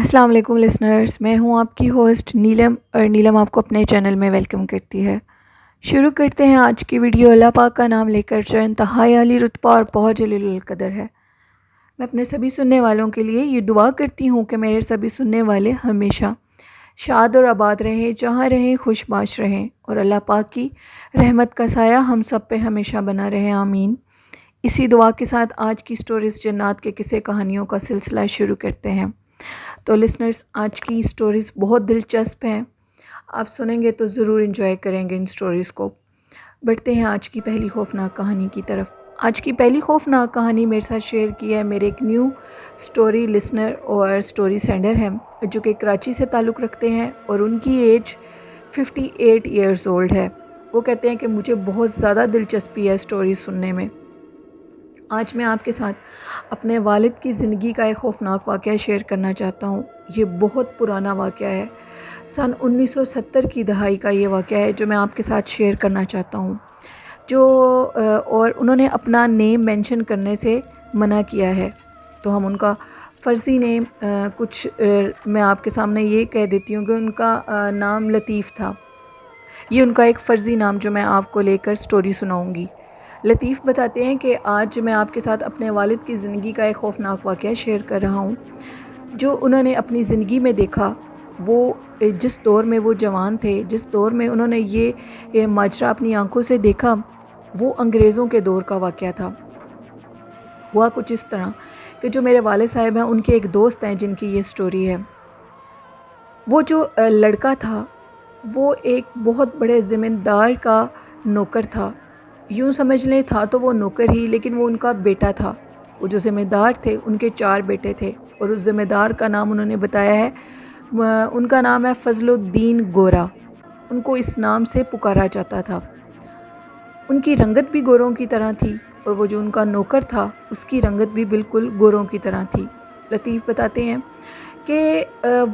السلام علیکم لسنرز، میں ہوں آپ کی ہوسٹ نیلم، اور نیلم آپ کو اپنے چینل میں ویلکم کرتی ہے۔ شروع کرتے ہیں آج کی ویڈیو اللہ پاک کا نام لے کر، جو انتہائی عالی رتبہ اور بہت جلیل القدر ہے۔ میں اپنے سبھی سننے والوں کے لیے یہ دعا کرتی ہوں کہ میرے سبھی سننے والے ہمیشہ شاد اور آباد رہیں، جہاں رہیں خوش باش رہیں، اور اللہ پاک کی رحمت کا سایہ ہم سب پہ ہمیشہ بنا رہے، آمین۔ اسی دعا کے ساتھ آج کی سٹوریز جنات کے قصے کہانیوں کا سلسلہ شروع کرتے ہیں۔ تو لسنرز، آج کی سٹوریز بہت دلچسپ ہیں، آپ سنیں گے تو ضرور انجوائے کریں گے ان سٹوریز کو۔ بڑھتے ہیں آج کی پہلی خوفناک کہانی کی طرف۔ آج کی پہلی خوفناک کہانی میرے ساتھ شیئر کی ہے میرے ایک نیو سٹوری لسنر اور سٹوری سینڈر ہیں، جو کہ کراچی سے تعلق رکھتے ہیں، اور ان کی ایج 58 ایئرز اولڈ ہے۔ وہ کہتے ہیں کہ مجھے بہت زیادہ دلچسپی ہے سٹوری سننے میں۔ آج میں آپ کے ساتھ اپنے والد کی زندگی کا ایک خوفناک واقعہ شیئر کرنا چاہتا ہوں۔ یہ بہت پرانا واقعہ ہے، سن 1970 کی دہائی کا یہ واقعہ ہے جو میں آپ کے ساتھ شیئر کرنا چاہتا ہوں، اور انہوں نے اپنا نیم مینشن کرنے سے منع کیا ہے، تو ہم ان کا فرضی نیم میں آپ کے سامنے یہ کہہ دیتی ہوں کہ ان کا نام لطیف تھا۔ یہ ان کا ایک فرضی نام جو میں آپ کو لے کر سٹوری سناؤں گی۔ لطیف بتاتے ہیں کہ آج میں آپ کے ساتھ اپنے والد کی زندگی کا ایک خوفناک واقعہ شیئر کر رہا ہوں، جو انہوں نے اپنی زندگی میں دیکھا۔ وہ جس دور میں وہ جوان تھے، جس دور میں انہوں نے یہ ماجرا اپنی آنکھوں سے دیکھا، وہ انگریزوں کے دور کا واقعہ تھا۔ ہوا کچھ اس طرح کہ جو میرے والد صاحب ہیں، ان کے ایک دوست ہیں جن کی یہ سٹوری ہے۔ وہ جو لڑکا تھا، وہ ایک بہت بڑے زمیندار کا نوکر تھا۔ یوں سمجھ لیں تھا تو وہ نوکر ہی، لیکن وہ ان کا بیٹا تھا۔ وہ جو ذمہ دار تھے، ان کے 4 بیٹے تھے، اور اس ذمہ دار کا نام انہوں نے بتایا ہے، ان کا نام ہے فضل الدین گورا۔ ان کو اس نام سے پکارا جاتا تھا۔ ان کی رنگت بھی گوروں کی طرح تھی، اور وہ جو ان کا نوکر تھا، اس کی رنگت بھی بالکل گوروں کی طرح تھی۔ لطیف بتاتے ہیں کہ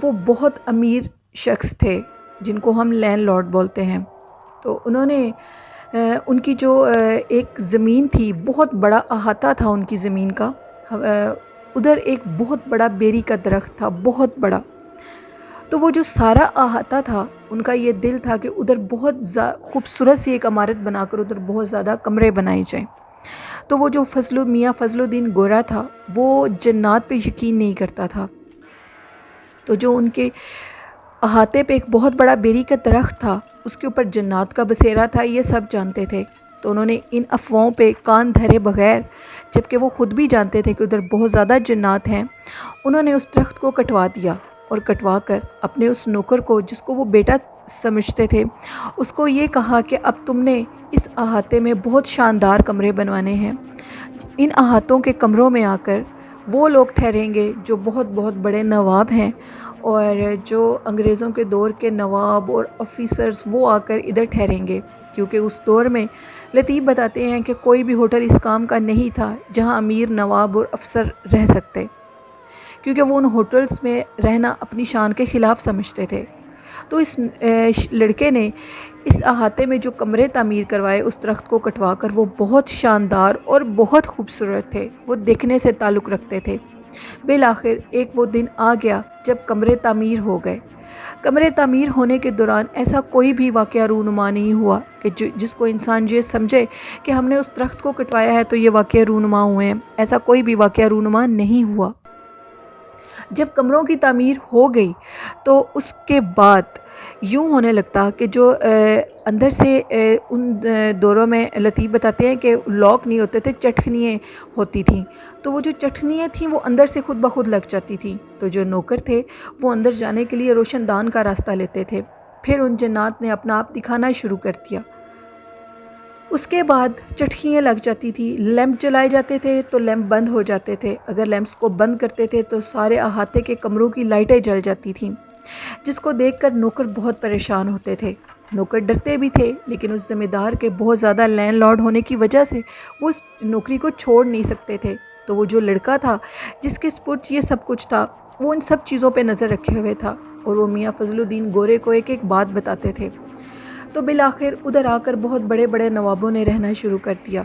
وہ بہت امیر شخص تھے، جن کو ہم لینڈ لارڈ بولتے ہیں۔ تو انہوں نے ان کی جو ایک زمین تھی، بہت بڑا احاطہ تھا ان کی زمین کا۔ ادھر ایک بہت بڑا بیری کا درخت تھا، بہت بڑا۔ تو وہ جو سارا احاطہ تھا، ان کا یہ دل تھا کہ ادھر بہت خوبصورت سی ایک عمارت بنا کر ادھر بہت زیادہ کمرے بنائے جائیں۔ تو وہ جو میاں فضل الدین گورا تھا، وہ جنات پہ یقین نہیں کرتا تھا۔ تو جو ان کے احاطے پہ ایک بہت بڑا بیری کا درخت تھا، اس کے اوپر جنات کا بسیرا تھا، یہ سب جانتے تھے۔ تو انہوں نے ان افواہوں پہ کان دھرے بغیر، جبکہ وہ خود بھی جانتے تھے کہ ادھر بہت زیادہ جنات ہیں، انہوں نے اس درخت کو کٹوا دیا، اور کٹوا کر اپنے اس نوکر کو، جس کو وہ بیٹا سمجھتے تھے، اس کو یہ کہا کہ اب تم نے اس احاطے میں بہت شاندار کمرے بنوانے ہیں۔ ان احاطوں کے کمروں میں آ کر وہ لوگ ٹھہریں گے جو بہت بہت بڑے نواب ہیں، اور جو انگریزوں کے دور کے نواب اور آفیسرز، وہ آ کر ادھر ٹھہریں گے، کیونکہ اس دور میں لطیف بتاتے ہیں کہ کوئی بھی ہوٹل اس کام کا نہیں تھا جہاں امیر نواب اور افسر رہ سکتے، کیونکہ وہ ان ہوٹلز میں رہنا اپنی شان کے خلاف سمجھتے تھے۔ تو اس لڑکے نے اس احاطے میں جو کمرے تعمیر کروائے، اس درخت کو کٹوا کر، وہ بہت شاندار اور بہت خوبصورت تھے، وہ دیکھنے سے تعلق رکھتے تھے۔ بالآخر ایک وہ دن آ گیا جب کمرے تعمیر ہو گئے۔ کمرے تعمیر ہونے کے دوران ایسا کوئی بھی واقعہ رونما نہیں ہوا کہ جس کو انسان یہ سمجھے کہ ہم نے اس درخت کو کٹوایا ہے تو یہ واقعہ رونما ہوئے ہیں۔ ایسا کوئی بھی واقعہ رونما نہیں ہوا۔ جب کمروں کی تعمیر ہو گئی تو اس کے بعد یوں ہونے لگتا کہ جو اندر سے ان دوروں میں لطیف بتاتے ہیں کہ لاک نہیں ہوتے تھے، چٹکنیاں ہوتی تھیں، تو وہ جو چٹکنیاں تھیں وہ اندر سے خود بخود لگ جاتی تھیں۔ تو جو نوکر تھے وہ اندر جانے کے لیے روشن دان کا راستہ لیتے تھے۔ پھر ان جنات نے اپنا آپ دکھانا شروع کر دیا۔ اس کے بعد چٹکیاں لگ جاتی تھی، لیمپ جلائے جاتے تھے تو لیمپ بند ہو جاتے تھے، اگر لیمپس کو بند کرتے تھے تو سارے احاطے کے کمروں کی لائٹیں جل جاتی تھیں، جس کو دیکھ کر نوکر بہت پریشان ہوتے تھے۔ نوکر ڈرتے بھی تھے، لیکن اس ذمہ دار کے بہت زیادہ لینڈ لارڈ ہونے کی وجہ سے وہ اس نوکری کو چھوڑ نہیں سکتے تھے۔ تو وہ جو لڑکا تھا جس کے سپرد یہ سب کچھ تھا، وہ ان سب چیزوں پہ نظر رکھے ہوئے تھا، اور وہ میاں فضل الدین گورے کو ایک ایک بات بتاتے تھے۔ تو بالآخر ادھر آ کر بہت بڑے بڑے نوابوں نے رہنا شروع کر دیا۔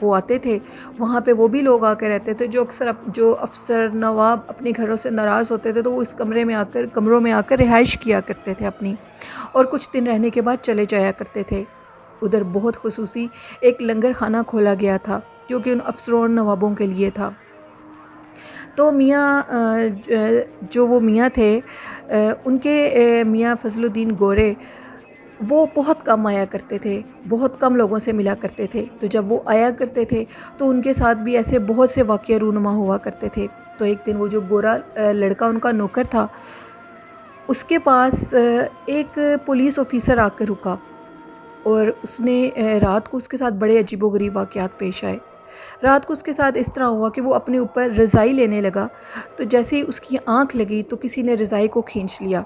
وہ آتے تھے وہاں پہ، وہ بھی لوگ آ کے رہتے تھے جو اکثر جو افسر نواب اپنے گھروں سے ناراض ہوتے تھے تو وہ اس کمروں میں آ کر رہائش کیا کرتے تھے اپنی، اور کچھ دن رہنے کے بعد چلے جایا کرتے تھے۔ ادھر بہت خصوصی ایک لنگر خانہ کھولا گیا تھا جو کہ ان افسروں اور نوابوں کے لیے تھا۔ تو جو وہ میاں تھے، ان کے میاں فضل الدین گورے، وہ بہت کم آیا کرتے تھے، بہت کم لوگوں سے ملا کرتے تھے۔ تو جب وہ آیا کرتے تھے تو ان کے ساتھ بھی ایسے بہت سے واقعہ رونما ہوا کرتے تھے۔ تو ایک دن وہ جو گورا لڑکا ان کا نوکر تھا، اس کے پاس ایک پولیس آفیسر آ کر رکا، اور اس نے رات کو اس کے ساتھ بڑے عجیب و غریب واقعات پیش آئے۔ رات کو اس کے ساتھ اس طرح ہوا کہ وہ اپنے اوپر رضائی لینے لگا، تو جیسے ہی اس کی آنکھ لگی تو کسی نے رضائی کو کھینچ لیا۔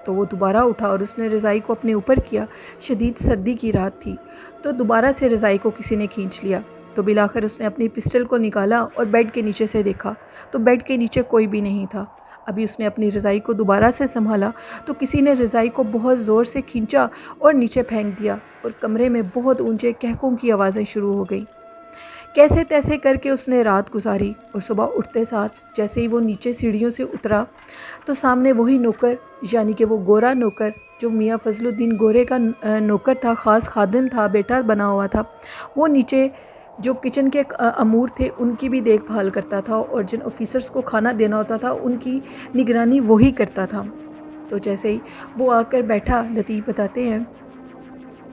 تو وہ دوبارہ اٹھا اور اس نے رضائی کو اپنے اوپر کیا۔ شدید سردی کی رات تھی، تو دوبارہ سے رضائی کو کسی نے کھینچ لیا۔ تو بالآخر اس نے اپنی پسٹل کو نکالا اور بیڈ کے نیچے سے دیکھا تو بیڈ کے نیچے کوئی بھی نہیں تھا۔ ابھی اس نے اپنی رضائی کو دوبارہ سے سنبھالا تو کسی نے رضائی کو بہت زور سے کھینچا اور نیچے پھینک دیا، اور کمرے میں بہت اونچے کہکوں کی آوازیں شروع ہو گئیں۔ کیسے تیسے کر کے اس نے رات گزاری، اور صبح اٹھتے ساتھ جیسے ہی وہ نیچے سیڑھیوں سے اترا تو سامنے وہی نوکر، یعنی کہ وہ گورا نوکر جو میاں فضل الدین گورے کا نوکر تھا، خاص خادم تھا، بیٹا بنا ہوا تھا، وہ نیچے جو کچن کے امور تھے ان کی بھی دیکھ بھال کرتا تھا، اور جن آفیسرز کو کھانا دینا ہوتا تھا ان کی نگرانی وہی کرتا تھا۔ تو جیسے ہی وہ آ کر بیٹھا، لطیف بتاتے ہیں،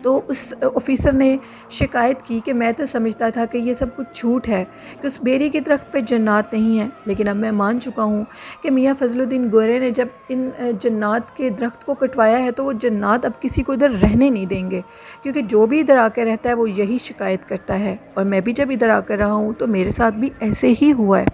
تو اس آفیسر نے شکایت کی کہ میں تو سمجھتا تھا کہ یہ سب کچھ جھوٹ ہے، کہ اس بیری کے درخت پہ جنات نہیں ہیں، لیکن اب میں مان چکا ہوں کہ میاں فضل الدین گورے نے جب ان جنات کے درخت کو کٹوایا ہے تو وہ جنات اب کسی کو ادھر رہنے نہیں دیں گے، کیونکہ جو بھی ادھر آ کے رہتا ہے وہ یہی شکایت کرتا ہے، اور میں بھی جب ادھر آ کر رہا ہوں تو میرے ساتھ بھی ایسے ہی ہوا ہے۔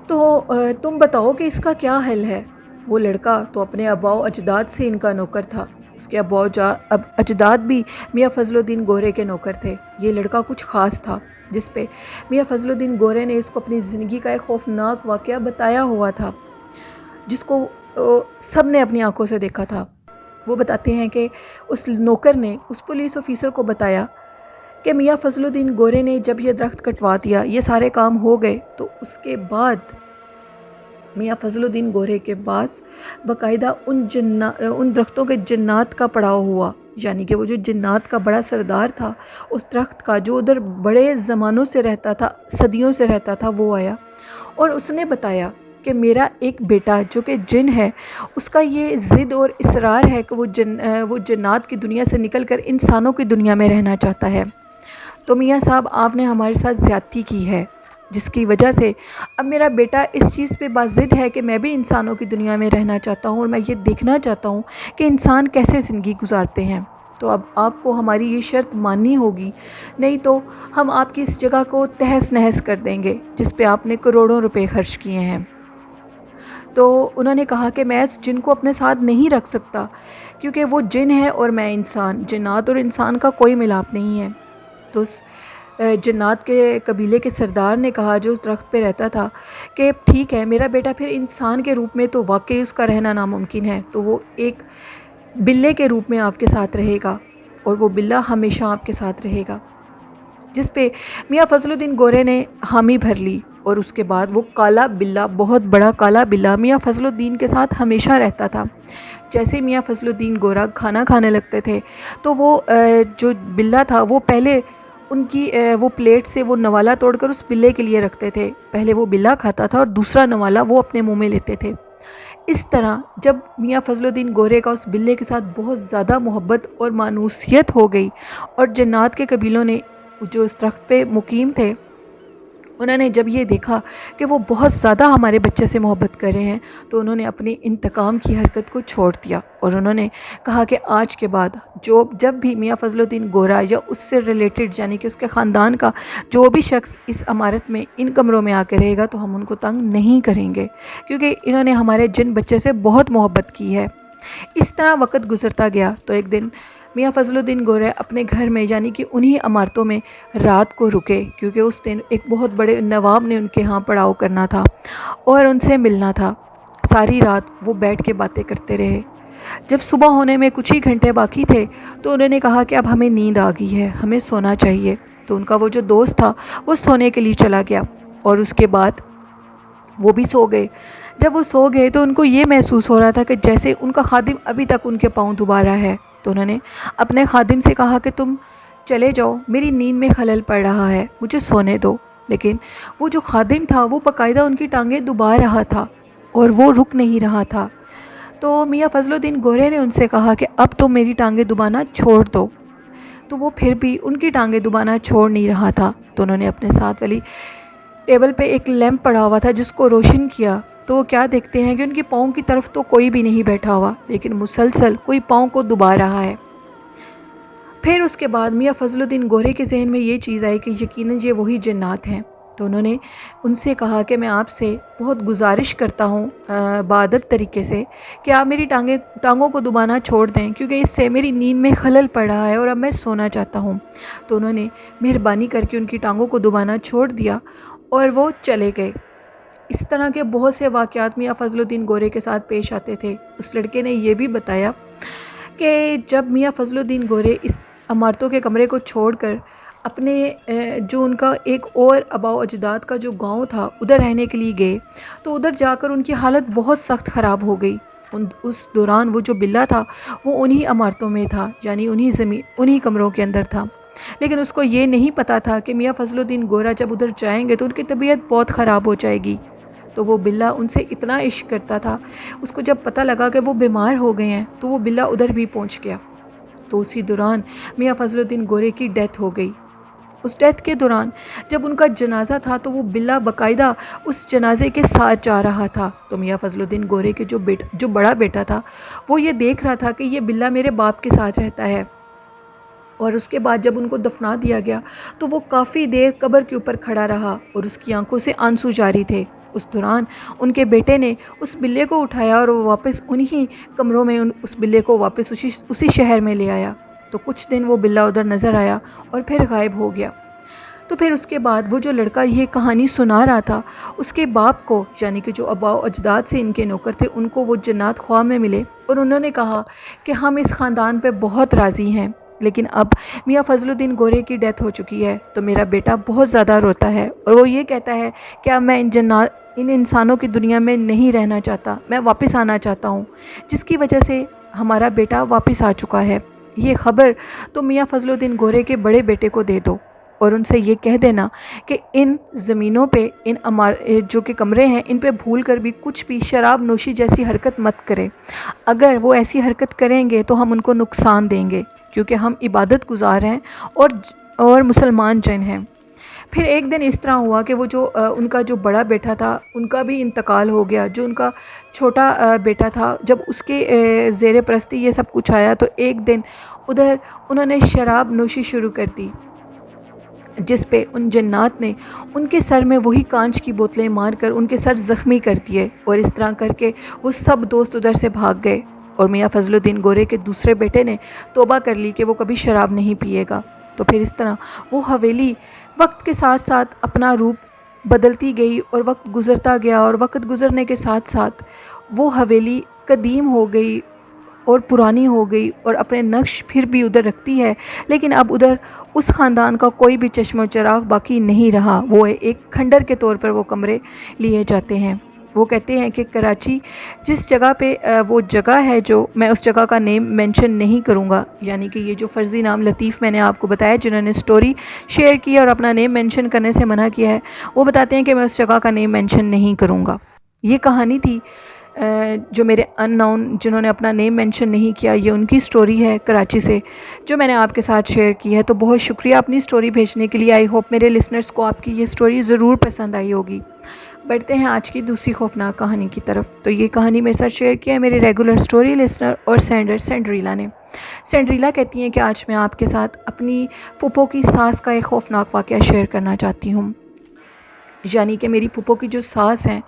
تو تم بتاؤ کہ اس کا کیا حل ہے؟ وہ لڑکا تو اپنے آباء و اجداد سے ان کا نوکر تھا، اس کے اجداد بھی میاں فضل الدین گورے کے نوکر تھے۔ یہ لڑکا کچھ خاص تھا جس پہ میاں فضل الدین گورے نے اس کو اپنی زندگی کا ایک خوفناک واقعہ بتایا ہوا تھا، جس کو سب نے اپنی آنکھوں سے دیکھا تھا۔ وہ بتاتے ہیں کہ اس نوکر نے اس پولیس آفیسر کو بتایا کہ میاں فضل الدین گورے نے جب یہ درخت کٹوا دیا، یہ سارے کام ہو گئے، تو اس کے بعد میاں فضل الدین گورے کے پاس باقاعدہ ان درختوں کے جنات کا پڑاؤ ہوا، یعنی کہ وہ جو جنات کا بڑا سردار تھا اس درخت کا، جو ادھر بڑے زمانوں سے رہتا تھا، صدیوں سے رہتا تھا، وہ آیا اور اس نے بتایا کہ میرا ایک بیٹا جو کہ جن ہے، اس کا یہ ضد اور اصرار ہے کہ وہ جنات کی دنیا سے نکل کر انسانوں کی دنیا میں رہنا چاہتا ہے۔ تو میاں صاحب، آپ نے ہمارے ساتھ زیادتی کی ہے، جس کی وجہ سے اب میرا بیٹا اس چیز پہ باضد ہے کہ میں بھی انسانوں کی دنیا میں رہنا چاہتا ہوں، اور میں یہ دیکھنا چاہتا ہوں کہ انسان کیسے زندگی گزارتے ہیں۔ تو اب آپ کو ہماری یہ شرط ماننی ہوگی، نہیں تو ہم آپ کی اس جگہ کو تہس نہس کر دیں گے جس پہ آپ نے کروڑوں روپے خرچ کیے ہیں۔ تو انہوں نے کہا کہ میں اس جن کو اپنے ساتھ نہیں رکھ سکتا، کیونکہ وہ جن ہے اور میں انسان، جنات اور انسان کا کوئی ملاپ نہیں ہے۔ تو اس جنات کے قبیلے کے سردار نے کہا، جو اس درخت پہ رہتا تھا، کہ ٹھیک ہے، میرا بیٹا پھر انسان کے روپ میں تو واقعی اس کا رہنا ناممکن ہے، تو وہ ایک بلے کے روپ میں آپ کے ساتھ رہے گا، اور وہ بلہ ہمیشہ آپ کے ساتھ رہے گا۔ جس پہ میاں فضل الدین گورے نے حامی بھر لی، اور اس کے بعد وہ کالا بلہ، بہت بڑا کالا بلہ میاں فضل الدین کے ساتھ ہمیشہ رہتا تھا۔ جیسے میاں فضل الدین گورا کھانا کھانے لگتے تھے تو وہ جو بلہ تھا وہ پہلے ان کی وہ پلیٹ سے وہ نوالا توڑ کر اس بلے کے لیے رکھتے تھے، پہلے وہ بلہ کھاتا تھا اور دوسرا نوالا وہ اپنے منہ میں لیتے تھے۔ اس طرح جب میاں فضل الدین گورے کا اس بلے کے ساتھ بہت زیادہ محبت اور مانوسیت ہو گئی، اور جنات کے قبیلوں نے جو اس درخت پہ مقیم تھے، انہوں نے جب یہ دیکھا کہ وہ بہت زیادہ ہمارے بچے سے محبت کر رہے ہیں، تو انہوں نے اپنی انتقام کی حرکت کو چھوڑ دیا، اور انہوں نے کہا کہ آج کے بعد جب بھی میاں فضل الدین گورا یا اس سے ریلیٹڈ، یعنی کہ اس کے خاندان کا جو بھی شخص اس عمارت میں ان کمروں میں آ کے رہے گا تو ہم ان کو تنگ نہیں کریں گے، کیونکہ انہوں نے ہمارے جن بچے سے بہت محبت کی ہے۔ اس طرح وقت گزرتا گیا، تو ایک دن میاں فضل الدین گورے اپنے گھر میں، یعنی کہ انہی عمارتوں میں رات کو رکے، کیونکہ اس دن ایک بہت بڑے نواب نے ان کے ہاں پڑاؤ کرنا تھا اور ان سے ملنا تھا۔ ساری رات وہ بیٹھ کے باتیں کرتے رہے۔ جب صبح ہونے میں کچھ ہی گھنٹے باقی تھے تو انہوں نے کہا کہ اب ہمیں نیند آ گئی ہے، ہمیں سونا چاہیے۔ تو ان کا وہ جو دوست تھا وہ سونے کے لیے چلا گیا اور اس کے بعد وہ بھی سو گئے۔ جب وہ سو گئے تو ان کو یہ محسوس ہو رہا تھا کہ جیسے ان کا خادم ابھی تک ان کے پاؤں دبا رہا ہے۔ تو انہوں نے اپنے خادم سے کہا کہ تم چلے جاؤ، میری نیند میں خلل پڑ رہا ہے، مجھے سونے دو۔ لیکن وہ جو خادم تھا وہ باقاعدہ ان کی ٹانگیں دبا رہا تھا اور وہ رک نہیں رہا تھا۔ تو میاں فضل الدین گورے نے ان سے کہا کہ اب تم میری ٹانگیں دبانا چھوڑ دو۔ تو وہ پھر بھی ان کی ٹانگیں دبانا چھوڑ نہیں رہا تھا۔ تو انہوں نے اپنے ساتھ والی ٹیبل پہ ایک لیمپ پڑا ہوا تھا جس کو روشن کیا، تو وہ کیا دیکھتے ہیں کہ ان کے پاؤں کی طرف تو کوئی بھی نہیں بیٹھا ہوا، لیکن مسلسل کوئی پاؤں کو دبا رہا ہے۔ پھر اس کے بعد میاں فضل الدین گورے کے ذہن میں یہ چیز آئی کہ یقیناً یہ وہی جنات ہیں۔ تو انہوں نے ان سے کہا کہ میں آپ سے بہت گزارش کرتا ہوں بادب طریقے سے کہ آپ میری ٹانگوں کو دبانا چھوڑ دیں، کیونکہ اس سے میری نیند میں خلل پڑ رہا ہے اور اب میں سونا چاہتا ہوں۔ تو انہوں نے مہربانی کر کے ان کی ٹانگوں کو دبانا چھوڑ دیا اور وہ چلے گئے۔ اس طرح کے بہت سے واقعات میاں فضل الدین گورے کے ساتھ پیش آتے تھے۔ اس لڑکے نے یہ بھی بتایا کہ جب میاں فضل الدین گورے اس عمارتوں کے کمرے کو چھوڑ کر اپنے جو ان کا ایک اور آباء و اجداد کا جو گاؤں تھا ادھر رہنے کے لیے گئے، تو ادھر جا کر ان کی حالت بہت سخت خراب ہو گئی۔ اس دوران وہ جو بلہ تھا وہ انہی عمارتوں میں تھا، یعنی انہی کمروں کے اندر تھا، لیکن اس کو یہ نہیں پتا تھا کہ میاں فضل الدین گورا جب ادھر جائیں گے تو ان کی طبیعت بہت خراب ہو جائے گی۔ تو وہ بلہ ان سے اتنا عشق کرتا تھا، اس کو جب پتہ لگا کہ وہ بیمار ہو گئے ہیں تو وہ بلہ ادھر بھی پہنچ گیا۔ تو اسی دوران میاں فضل الدین گورے کی ڈیتھ ہو گئی۔ اس ڈیتھ کے دوران جب ان کا جنازہ تھا تو وہ بلہ باقاعدہ اس جنازے کے ساتھ جا رہا تھا۔ تو میاں فضل الدین گورے کے جو بڑا بیٹا تھا وہ یہ دیکھ رہا تھا کہ یہ بلہ میرے باپ کے ساتھ رہتا ہے، اور اس کے بعد جب ان کو دفنا دیا گیا تو وہ کافی دیر قبر کے اوپر کھڑا رہا اور اس کی آنکھوں سے آنسو جاری تھے۔ اس دوران ان کے بیٹے نے اس بلے کو اٹھایا اور وہ واپس انہی کمروں میں اس بلے کو واپس اسی شہر میں لے آیا۔ تو کچھ دن وہ بلہ ادھر نظر آیا اور پھر غائب ہو گیا۔ تو پھر اس کے بعد وہ جو لڑکا یہ کہانی سنا رہا تھا اس کے باپ کو، یعنی کہ جو آباء و اجداد سے ان کے نوکر تھے، ان کو وہ جنات خواب میں ملے اور انہوں نے کہا کہ ہم اس خاندان پہ بہت راضی ہیں، لیکن اب میاں فضل الدین گورے کی ڈیتھ ہو چکی ہے تو میرا بیٹا بہت زیادہ روتا ہے اور وہ یہ کہتا ہے کہ اب میں ان انسانوں کی دنیا میں نہیں رہنا چاہتا، میں واپس آنا چاہتا ہوں، جس کی وجہ سے ہمارا بیٹا واپس آ چکا ہے۔ یہ خبر تو میاں فضل الدین گورے کے بڑے بیٹے کو دے دو اور ان سے یہ کہہ دینا کہ ان زمینوں پہ جو کہ کمرے ہیں ان پہ بھول کر بھی کچھ بھی شراب نوشی جیسی حرکت مت کرے۔ اگر وہ ایسی حرکت کریں گے تو ہم ان کو نقصان دیں گے، کیونکہ ہم عبادت گزار ہیں اور مسلمان جن ہیں۔ پھر ایک دن اس طرح ہوا کہ وہ جو ان کا جو بڑا بیٹا تھا ان کا بھی انتقال ہو گیا۔ جو ان کا چھوٹا بیٹا تھا جب اس کے زیر پرستی یہ سب کچھ آیا تو ایک دن ادھر انہوں نے شراب نوشی شروع کر دی، جس پہ ان جنات نے ان کے سر میں وہی کانچ کی بوتلیں مار کر ان کے سر زخمی کر دیے، اور اس طرح کر کے وہ سب دوست ادھر سے بھاگ گئے۔ اور میاں فضل الدین گورے کے دوسرے بیٹے نے توبہ کر لی کہ وہ کبھی شراب نہیں پیے گا۔ تو پھر اس طرح وہ حویلی وقت کے ساتھ ساتھ اپنا روپ بدلتی گئی اور وقت گزرتا گیا، اور وقت گزرنے کے ساتھ ساتھ وہ حویلی قدیم ہو گئی اور پرانی ہو گئی اور اپنے نقش پھر بھی ادھر رکھتی ہے، لیکن اب ادھر اس خاندان کا کوئی بھی چشم و چراغ باقی نہیں رہا۔ وہ ایک کھنڈر کے طور پر وہ کمرے لیے جاتے ہیں۔ وہ کہتے ہیں کہ کراچی جس جگہ پہ وہ جگہ ہے، جو میں اس جگہ کا نیم مینشن نہیں کروں گا، یعنی کہ یہ جو فرضی نام لطیف میں نے آپ کو بتایا جنہوں نے سٹوری شیئر کی اور اپنا نیم مینشن کرنے سے منع کیا ہے، وہ بتاتے ہیں کہ میں اس جگہ کا نیم مینشن نہیں کروں گا۔ یہ کہانی تھی جو میرے ان نون جنہوں نے اپنا نیم مینشن نہیں کیا، یہ ان کی سٹوری ہے کراچی سے جو میں نے آپ کے ساتھ شیئر کی ہے۔ تو بہت شکریہ اپنی سٹوری بھیجنے کے لیے۔ آئی ہوپ میرے لسنرز کو آپ کی یہ سٹوری ضرور پسند آئی ہوگی۔ بڑھتے ہیں آج کی دوسری خوفناک کہانی کی طرف۔ تو یہ کہانی میرے ساتھ شیئر کیا ہے میرے ریگولر سٹوری لسنر اور سینڈر سینڈریلا نے۔ سینڈریلا کہتی ہیں کہ آج میں آپ کے ساتھ اپنی پھپھو کی ساس کا ایک خوفناک واقعہ شیئر کرنا چاہتی ہوں، یعنی کہ میری پھپھو کی جو ساس ہیں،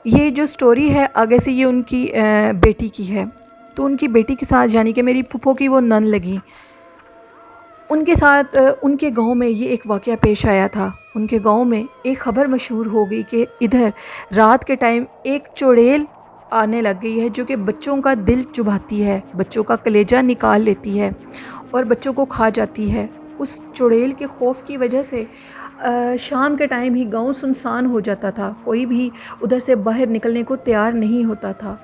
یہ جو سٹوری ہے آگے سے یہ ان کی بیٹی کی ہے۔ تو ان کی بیٹی کے ساتھ، یعنی کہ میری پھپھو کی وہ نن لگی، ان کے ساتھ ان کے گاؤں میں یہ ایک واقعہ پیش آیا تھا۔ ان کے گاؤں میں ایک خبر مشہور ہو گئی کہ ادھر رات کے ٹائم ایک چڑیل آنے لگ گئی ہے جو کہ بچوں کا دل چبھاتی ہے، بچوں کا کلیجہ نکال لیتی ہے اور بچوں کو کھا جاتی ہے۔ اس چڑیل کے خوف کی وجہ سے شام کے ٹائم ہی گاؤں سنسان ہو جاتا تھا، کوئی بھی ادھر سے باہر نکلنے کو تیار نہیں ہوتا تھا۔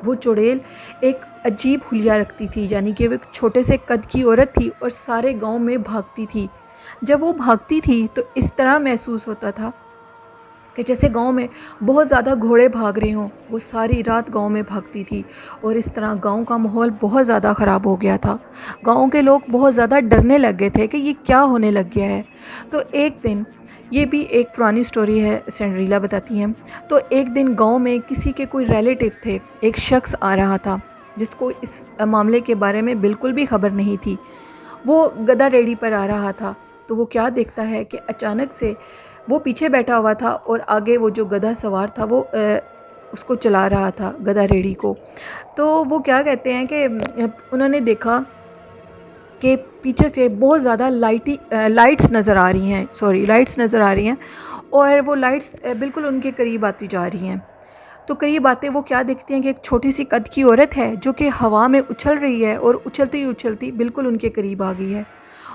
وہ چڑیل ایک عجیب حلیہ رکھتی تھی، یعنی کہ وہ ایک چھوٹے سے قد کی عورت تھی اور سارے گاؤں میں بھاگتی تھی۔ جب وہ بھاگتی تھی تو اس طرح محسوس ہوتا تھا کہ جیسے گاؤں میں بہت زیادہ گھوڑے بھاگ رہے ہوں۔ وہ ساری رات گاؤں میں بھاگتی تھی اور اس طرح گاؤں کا ماحول بہت زیادہ خراب ہو گیا تھا۔ گاؤں کے لوگ بہت زیادہ ڈرنے لگ گئے تھے کہ یہ کیا ہونے لگ گیا ہے۔ تو ایک دن، یہ بھی ایک پرانی سٹوری ہے، سنڈریلا بتاتی ہیں، تو ایک دن گاؤں میں کسی کے کوئی ریلیٹیو تھے، ایک شخص آ رہا تھا جس کو اس معاملے کے بارے میں بالکل بھی خبر نہیں تھی۔ وہ گدھا ریڑھی پر آ رہا تھا، تو وہ کیا دیکھتا ہے کہ اچانک سے وہ پیچھے بیٹھا ہوا تھا اور آگے وہ جو گدھا سوار تھا وہ اس کو چلا رہا تھا، گدھا ریڑھی کو۔ تو وہ کیا کہتے ہیں کہ انہوں نے دیکھا کہ پیچھے سے بہت زیادہ لائٹس نظر آ رہی ہیں اور وہ لائٹس بالکل ان کے قریب آتی جا رہی ہیں۔ تو قریب آتے وہ کیا دیکھتی ہیں کہ ایک چھوٹی سی قد کی عورت ہے جو کہ ہوا میں اچھل رہی ہے اور اچھلتی بالکل ان کے قریب آ گئی ہے۔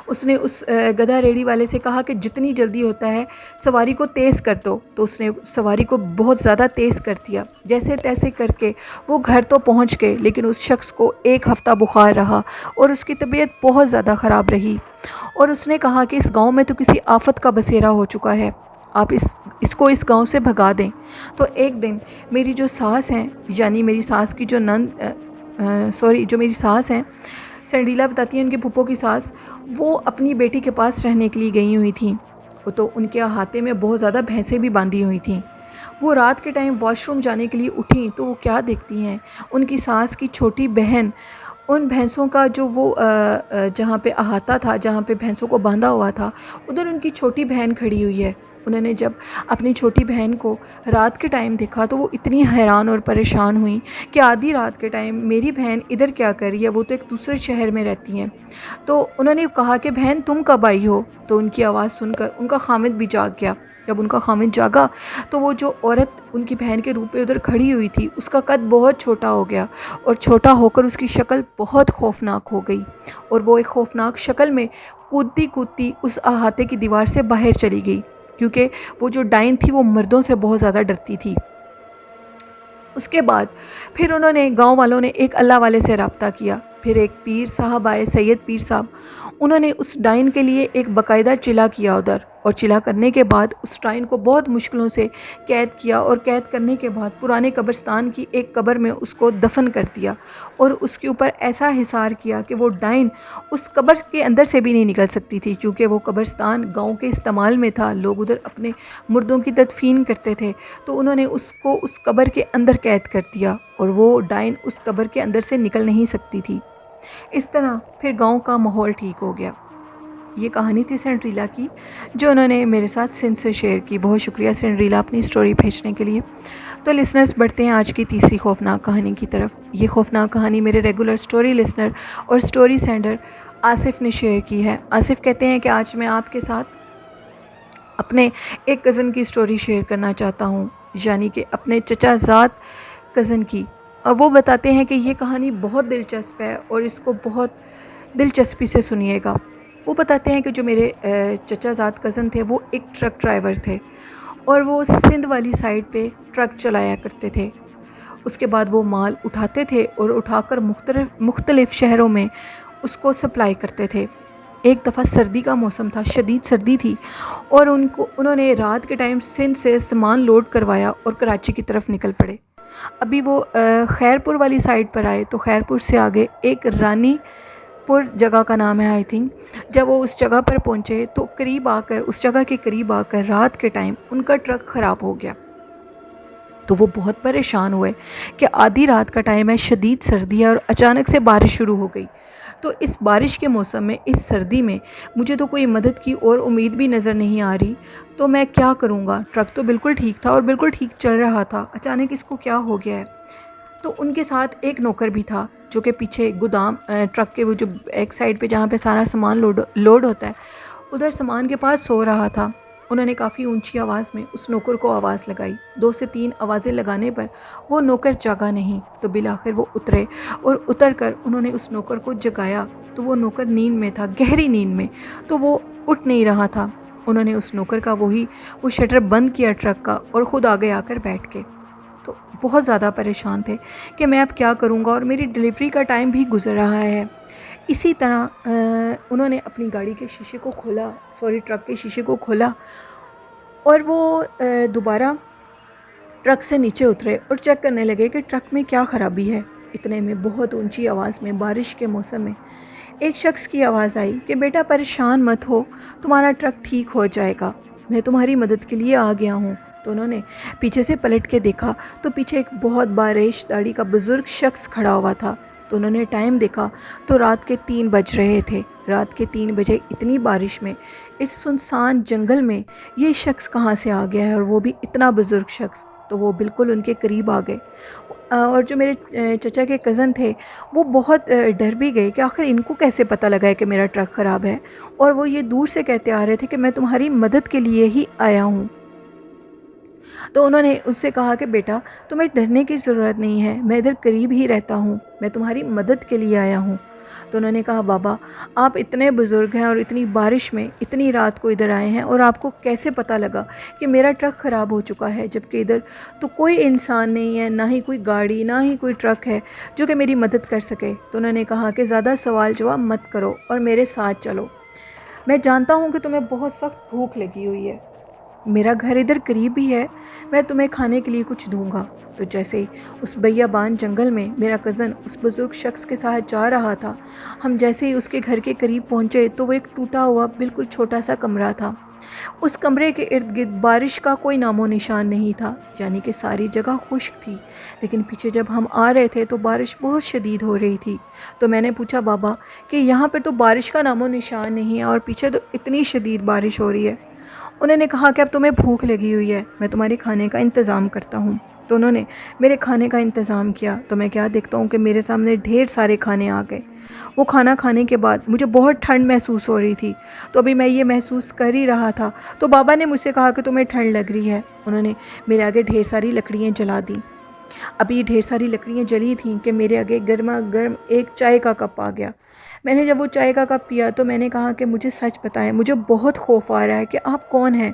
اس نے اس گدھا ریڑھی والے سے کہا کہ جتنی جلدی ہوتا ہے سواری کو تیز کر دو، تو اس نے سواری کو بہت زیادہ تیز کر دیا۔ جیسے تیسے کر کے وہ گھر تو پہنچ گئے، لیکن اس شخص کو 1 ہفتہ بخار رہا اور اس کی طبیعت بہت زیادہ خراب رہی، اور اس نے کہا کہ اس گاؤں میں تو کسی آفت کا بسیرا ہو چکا ہے، آپ اس کو اس گاؤں سے بھگا دیں۔ تو ایک دن میری جو ساس ہیں، یعنی میری ساس کی جو جو میری ساس ہیں، سنڈریلا بتاتی ہیں ان کے پھپھو کی ساس، وہ اپنی بیٹی کے پاس رہنے کے لیے گئی ہوئی تھیں، تو ان کے احاطے میں بہت زیادہ بھینسیں بھی باندھی ہوئی تھیں۔ وہ رات کے ٹائم واش روم جانے کے لیے اٹھیں تو وہ کیا دیکھتی ہیں، ان کی ساس کی چھوٹی بہن ان بھینسوں کا جو وہ جہاں پہ احاطہ تھا، جہاں پہ بھینسوں کو باندھا ہوا تھا، ادھر ان کی چھوٹی بہن کھڑی ہوئی ہے۔ انہوں نے جب اپنی چھوٹی بہن کو رات کے ٹائم دیکھا تو وہ اتنی حیران اور پریشان ہوئیں کہ آدھی رات کے ٹائم میری بہن ادھر کیا کر رہی ہے، وہ تو ایک دوسرے شہر میں رہتی ہیں۔ تو انہوں نے کہا کہ بہن تم کب آئی ہو؟ تو ان کی آواز سن کر ان کا خامد بھی جاگ گیا۔ جب ان کا خامد جاگا تو وہ جو عورت ان کی بہن کے روپ میں ادھر کھڑی ہوئی تھی، اس کا قد بہت چھوٹا ہو گیا اور چھوٹا ہو کر اس کی شکل بہت خوفناک ہو گئی، اور وہ ایک خوفناک شکل میں کودتی اس احاطے کی دیوار سے باہر چلی گئی، کیونکہ وہ جو ڈائن تھی وہ مردوں سے بہت زیادہ ڈرتی تھی۔ اس کے بعد پھر انہوں نے گاؤں والوں نے ایک اللہ والے سے رابطہ کیا، پھر ایک پیر صاحب آئے، سید پیر صاحب، انہوں نے اس ڈائن کے لیے ایک باقاعدہ چلا کیا ادھر، اور چلا کرنے کے بعد اس ڈائن کو بہت مشکلوں سے قید کیا، اور قید کرنے کے بعد پرانے قبرستان کی ایک قبر میں اس کو دفن کر دیا، اور اس کے اوپر ایسا حصار کیا کہ وہ ڈائن اس قبر کے اندر سے بھی نہیں نکل سکتی تھی، کیونکہ وہ قبرستان گاؤں کے استعمال میں تھا، لوگ ادھر اپنے مردوں کی تدفین کرتے تھے، تو انہوں نے اس کو اس قبر کے اندر قید کر دیا، اور وہ ڈائن اس قبر کے اندر سے نکل نہیں سکتی تھی۔ اس طرح پھر گاؤں کا ماحول ٹھیک ہو گیا۔ یہ کہانی تھی سنڈریلا کی، جو انہوں نے میرے ساتھ سندھ سے شیئر کی۔ بہت شکریہ سنڈریلا اپنی سٹوری بھیجنے کے لیے۔ تو لسنرز بڑھتے ہیں آج کی تیسری خوفناک کہانی کی طرف۔ یہ خوفناک کہانی میرے ریگولر سٹوری لسنر اور سٹوری سینڈر آصف نے شیئر کی ہے۔ آصف کہتے ہیں کہ آج میں آپ کے ساتھ اپنے ایک کزن کی سٹوری شیئر کرنا چاہتا ہوں، یعنی کہ اپنے چچا زاد کزن کی، اور وہ بتاتے ہیں کہ یہ کہانی بہت دلچسپ ہے اور اس کو بہت دلچسپی سے سنیے گا۔ وہ بتاتے ہیں کہ جو میرے چچا زاد کزن تھے وہ ایک ٹرک ڈرائیور تھے، اور وہ سندھ والی سائڈ پہ ٹرک چلایا کرتے تھے۔ اس کے بعد وہ مال اٹھاتے تھے اور اٹھا کر مختلف شہروں میں اس کو سپلائی کرتے تھے۔ ایک دفعہ سردی کا موسم تھا، شدید سردی تھی، اور انہوں نے رات کے ٹائم سندھ سے سامان لوڈ کروایا اور کراچی کی طرف نکل پڑے۔ ابھی وہ خیرپور والی سائڈ پر آئے تو خیرپور سے آگے ایک رانی پور جگہ کا نام ہے آئی تھنک۔ جب وہ اس جگہ پر پہنچے تو اس جگہ کے قریب آ کر رات کے ٹائم ان کا ٹرک خراب ہو گیا۔ تو وہ بہت پریشان ہوئے کہ آدھی رات کا ٹائم ہے، شدید سردی ہے، اور اچانک سے بارش شروع ہو گئی۔ تو اس بارش کے موسم میں، اس سردی میں مجھے تو کوئی مدد کی اور امید بھی نظر نہیں آ رہی، تو میں کیا کروں گا؟ ٹرک تو بالکل ٹھیک تھا اور بالکل ٹھیک چل رہا تھا، اچانک اس کو کیا ہو گیا ہے؟ تو ان کے ساتھ ایک نوکر بھی تھا جو کہ پیچھے گودام ٹرک کے وہ جو ایک سائڈ پہ جہاں پہ سارا سامان لوڈ ہوتا ہے، ادھر سامان کے پاس سو رہا تھا۔ انہوں نے کافی اونچی آواز میں اس نوکر کو آواز لگائی، 2 سے 3 آوازیں لگانے پر وہ نوکر جاگا نہیں، تو بالآخر وہ اترے اور اتر کر انہوں نے اس نوکر کو جگایا تو وہ نوکر نیند میں تھا، گہری نیند میں، تو وہ اٹھ نہیں رہا تھا۔ انہوں نے اس نوکر کا وہ شٹر بند کیا ٹرک کا اور خود آگے آ کر بیٹھ کے، تو بہت زیادہ پریشان تھے کہ میں اب کیا کروں گا، اور میری ڈلیوری کا ٹائم بھی گزر رہا ہے۔ اسی طرح انہوں نے اپنی گاڑی کے شیشے کو کھولا، ٹرک کے شیشے کو کھولا، اور وہ دوبارہ ٹرک سے نیچے اترے اور چیک کرنے لگے کہ ٹرک میں کیا خرابی ہے۔ اتنے میں بہت اونچی آواز میں، بارش کے موسم میں، ایک شخص کی آواز آئی کہ بیٹا پریشان مت ہو، تمہارا ٹرک ٹھیک ہو جائے گا، میں تمہاری مدد کے لیے آ گیا ہوں۔ تو انہوں نے پیچھے سے پلٹ کے دیکھا تو پیچھے ایک بہت باریش داڑھی کا بزرگ شخص کھڑا ہوا تھا۔ تو انہوں نے ٹائم دیکھا تو رات کے 3 بج رہے تھے۔ رات کے 3 بجے اتنی بارش میں، اس سنسان جنگل میں یہ شخص کہاں سے آ گیا ہے، اور وہ بھی اتنا بزرگ شخص۔ تو وہ بالکل ان کے قریب آ گئے، اور جو میرے چچا کے کزن تھے وہ بہت ڈر بھی گئے کہ آخر ان کو کیسے پتہ لگا ہے کہ میرا ٹرک خراب ہے، اور وہ یہ دور سے کہتے آ رہے تھے کہ میں تمہاری مدد کے لیے ہی آیا ہوں۔ تو انہوں نے اس سے کہا کہ بیٹا تمہیں ڈرنے کی ضرورت نہیں ہے، میں ادھر قریب ہی رہتا ہوں، میں تمہاری مدد کے لیے آیا ہوں۔ تو انہوں نے کہا بابا آپ اتنے بزرگ ہیں اور اتنی بارش میں اتنی رات کو ادھر آئے ہیں، اور آپ کو کیسے پتہ لگا کہ میرا ٹرک خراب ہو چکا ہے، جبکہ ادھر تو کوئی انسان نہیں ہے، نہ ہی کوئی گاڑی، نہ ہی کوئی ٹرک ہے جو کہ میری مدد کر سکے۔ تو انہوں نے کہا کہ زیادہ سوال جواب مت کرو اور میرے ساتھ چلو، میں جانتا ہوں کہ تمہیں بہت سخت بھوک لگی ہوئی ہے، میرا گھر ادھر قریب ہی ہے، میں تمہیں کھانے کے لیے کچھ دوں گا۔ تو جیسے ہی اس بیابان جنگل میں میرا کزن اس بزرگ شخص کے ساتھ جا رہا تھا، ہم جیسے ہی اس کے گھر کے قریب پہنچے تو وہ ایک ٹوٹا ہوا بالکل چھوٹا سا کمرہ تھا۔ اس کمرے کے ارد گرد بارش کا کوئی نام و نشان نہیں تھا، یعنی کہ ساری جگہ خشک تھی، لیکن پیچھے جب ہم آ رہے تھے تو بارش بہت شدید ہو رہی تھی۔ تو میں نے پوچھا بابا کہ یہاں پہ تو بارش کا نام و نشان نہیں ہے اور پیچھے تو اتنی شدید بارش ہو رہی ہے۔ انہوں نے کہا کہ اب تمہیں بھوک لگی ہوئی ہے، میں تمہارے کھانے کا انتظام کرتا ہوں۔ تو انہوں نے میرے کھانے کا انتظام کیا، تو میں کیا دیکھتا ہوں کہ میرے سامنے ڈھیر سارے کھانے آ گئے۔ وہ کھانا کھانے کے بعد مجھے بہت ٹھنڈ محسوس ہو رہی تھی، تو ابھی میں یہ محسوس کر ہی رہا تھا تو بابا نے مجھ سے کہا کہ تمہیں ٹھنڈ لگ رہی ہے۔ انہوں نے میرے آگے ڈھیر ساری لکڑیاں جلا دیں۔ اب یہ ڈھیر ساری لکڑیاں جلی تھیں کہ میرے آگے گرما گرم ایک چائے کا کپ آ گیا۔ میں نے جب وہ چائے کا کپ پیا تو میں نے کہا کہ مجھے سچ بتائیں، مجھے بہت خوف آ رہا ہے کہ آپ کون ہیں؟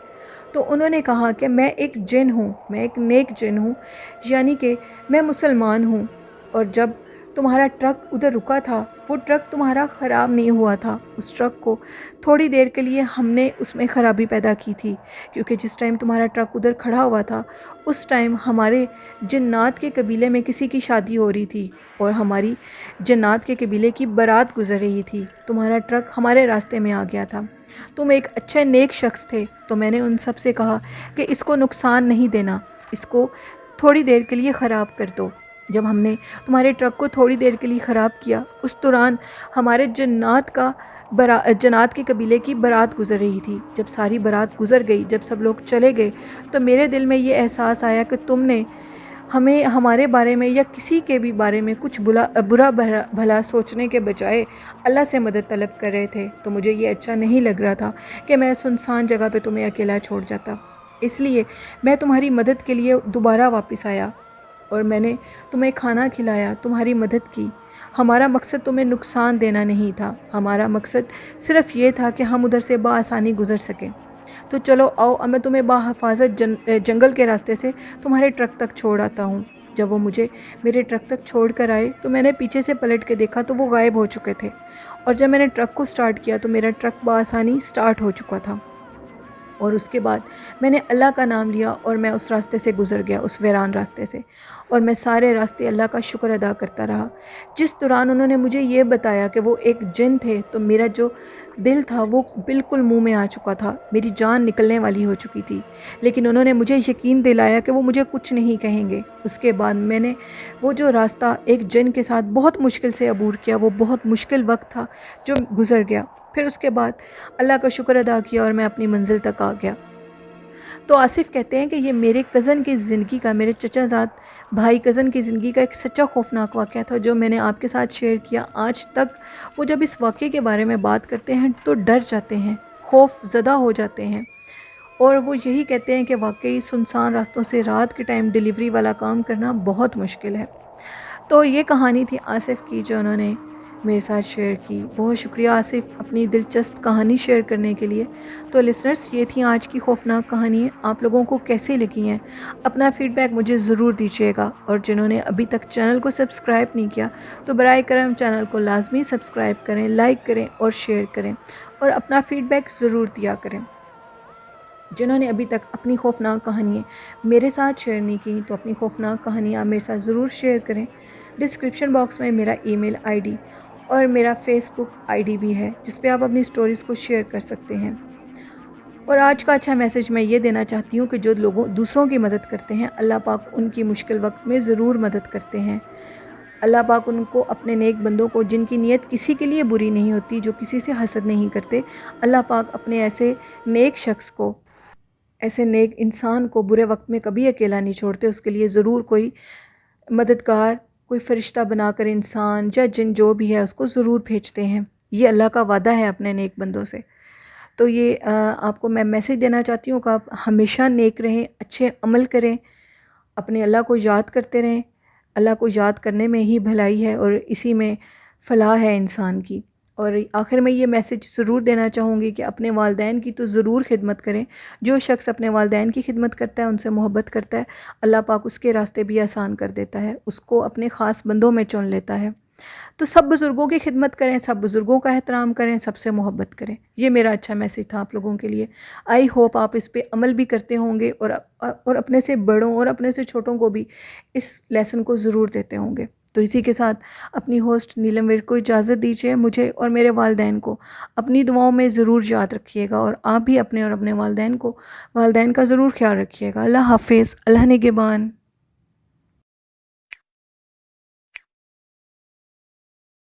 تو انہوں نے کہا کہ میں ایک جن ہوں، میں ایک نیک جن ہوں، یعنی کہ میں مسلمان ہوں، اور جب تمہارا ٹرک ادھر رکا تھا وہ ٹرک تمہارا خراب نہیں ہوا تھا، اس ٹرک کو تھوڑی دیر کے لیے ہم نے اس میں خرابی پیدا کی تھی، کیونکہ جس ٹائم تمہارا ٹرک ادھر کھڑا ہوا تھا اس ٹائم ہمارے جنات کے قبیلے میں کسی کی شادی ہو رہی تھی، اور ہماری جنات کے قبیلے کی بارات گزر رہی تھی، تمہارا ٹرک ہمارے راستے میں آ گیا تھا، تم ایک اچھے نیک شخص تھے۔ تو میں نے ان سب سے کہا کہ اس کو نقصان نہیں دینا، اس کو تھوڑی دیر کے لیے خراب کر دو۔ جب ہم نے تمہارے ٹرک کو تھوڑی دیر کے لیے خراب کیا، اس دوران ہمارے جنات کے قبیلے کی بارات گزر رہی تھی۔ جب ساری بارات گزر گئی، جب سب لوگ چلے گئے، تو میرے دل میں یہ احساس آیا کہ تم نے ہمیں ہمارے بارے میں یا کسی کے بھی بارے میں کچھ برا بھلا سوچنے کے بجائے اللہ سے مدد طلب کر رہے تھے، تو مجھے یہ اچھا نہیں لگ رہا تھا کہ میں سنسان جگہ پہ تمہیں اکیلا چھوڑ جاتا، اس لیے میں تمہاری مدد کے لیے دوبارہ واپس آیا، اور میں نے تمہیں کھانا کھلایا، تمہاری مدد کی۔ ہمارا مقصد تمہیں نقصان دینا نہیں تھا، ہمارا مقصد صرف یہ تھا کہ ہم ادھر سے بآسانی گزر سکیں۔ تو چلو آؤ، اب میں تمہیں بحفاظت جنگل کے راستے سے تمہارے ٹرک تک چھوڑ آتا ہوں۔ جب وہ مجھے میرے ٹرک تک چھوڑ کر آئے تو میں نے پیچھے سے پلٹ کے دیکھا تو وہ غائب ہو چکے تھے، اور جب میں نے ٹرک کو سٹارٹ کیا تو میرا ٹرک بآسانی سٹارٹ ہو چکا تھا، اور اس کے بعد میں نے اللہ کا نام لیا اور میں اس راستے سے گزر گیا، اس ویران راستے سے، اور میں سارے راستے اللہ کا شکر ادا کرتا رہا۔ جس دوران انہوں نے مجھے یہ بتایا کہ وہ ایک جن تھے تو میرا جو دل تھا وہ بالکل منہ میں آ چکا تھا، میری جان نکلنے والی ہو چکی تھی، لیکن انہوں نے مجھے یقین دلایا کہ وہ مجھے کچھ نہیں کہیں گے۔ اس کے بعد میں نے وہ جو راستہ ایک جن کے ساتھ بہت مشکل سے عبور کیا، وہ بہت مشکل وقت تھا جو گزر گیا، پھر اس کے بعد اللہ کا شکر ادا کیا اور میں اپنی منزل تک آ گیا۔ تو آصف کہتے ہیں کہ یہ میرے کزن کی زندگی کا، میرے چچا زاد بھائی کزن کی زندگی کا ایک سچا خوفناک واقعہ تھا جو میں نے آپ کے ساتھ شیئر کیا۔ آج تک وہ جب اس واقعے کے بارے میں بات کرتے ہیں تو ڈر جاتے ہیں، خوف زدہ ہو جاتے ہیں، اور وہ یہی کہتے ہیں کہ واقعی سنسان راستوں سے رات کے ٹائم ڈیلیوری والا کام کرنا بہت مشکل ہے۔ تو یہ کہانی تھی آصف کی جو انہوں نے میرے ساتھ شیئر کی۔ بہت شکریہ آصف اپنی دلچسپ کہانی شیئر کرنے کے لیے۔ تو لسنرز، یہ تھیں آج کی خوفناک کہانیاں۔ آپ لوگوں کو کیسی لگی ہیں؟ اپنا فیڈ بیک مجھے ضرور دیجیے گا، اور جنہوں نے ابھی تک چینل کو سبسکرائب نہیں کیا تو برائے کرم چینل کو لازمی سبسکرائب کریں، لائک کریں اور شیئر کریں، اور اپنا فیڈ بیک ضرور دیا کریں۔ جنہوں نے ابھی تک اپنی خوفناک کہانیاں میرے ساتھ شیئر نہیں کی تو اپنی خوفناک کہانیاں میرے ساتھ ضرور شیئر کریں۔ ڈسکرپشن باکس میں میرا ای میل آئی ڈی اور میرا فیس بک آئی ڈی بھی ہے، جس پہ آپ اپنی سٹوریز کو شیئر کر سکتے ہیں۔ اور آج کا اچھا میسیج میں یہ دینا چاہتی ہوں کہ جو دوسروں کی مدد کرتے ہیں، اللہ پاک ان کی مشکل وقت میں ضرور مدد کرتے ہیں۔ اللہ پاک ان کو، اپنے نیک بندوں کو، جن کی نیت کسی کے لیے بری نہیں ہوتی، جو کسی سے حسد نہیں کرتے، اللہ پاک اپنے ایسے نیک شخص کو، ایسے نیک انسان کو برے وقت میں کبھی اکیلا نہیں چھوڑتے۔ اس کے لیے ضرور کوئی مددگار، کوئی فرشتہ بنا کر انسان یا جن جو بھی ہے اس کو ضرور بھیجتے ہیں۔ یہ اللہ کا وعدہ ہے اپنے نیک بندوں سے۔ تو یہ آپ کو میں میسیج دینا چاہتی ہوں کہ آپ ہمیشہ نیک رہیں، اچھے عمل کریں، اپنے اللہ کو یاد کرتے رہیں۔ اللہ کو یاد کرنے میں ہی بھلائی ہے اور اسی میں فلاح ہے انسان کی۔ اور آخر میں یہ میسیج ضرور دینا چاہوں گی کہ اپنے والدین کی تو ضرور خدمت کریں۔ جو شخص اپنے والدین کی خدمت کرتا ہے، ان سے محبت کرتا ہے، اللہ پاک اس کے راستے بھی آسان کر دیتا ہے، اس کو اپنے خاص بندوں میں چن لیتا ہے۔ تو سب بزرگوں کی خدمت کریں، سب بزرگوں کا احترام کریں، سب سے محبت کریں۔ یہ میرا اچھا میسیج تھا آپ لوگوں کے لیے۔ آئی ہوپ آپ اس پہ عمل بھی کرتے ہوں گے، اور اپنے سے بڑوں اور اپنے سے چھوٹوں کو بھی اس لیسن کو ضرور دیتے ہوں گے۔ تو اسی کے ساتھ اپنی ہوسٹ نیلم ویر کو اجازت دیجیے۔ مجھے اور میرے والدین کو اپنی دعاؤں میں ضرور یاد رکھیے گا، اور آپ بھی اپنے اور اپنے والدین کا ضرور خیال رکھیے گا۔ اللہ حافظ، اللہ نگہبان۔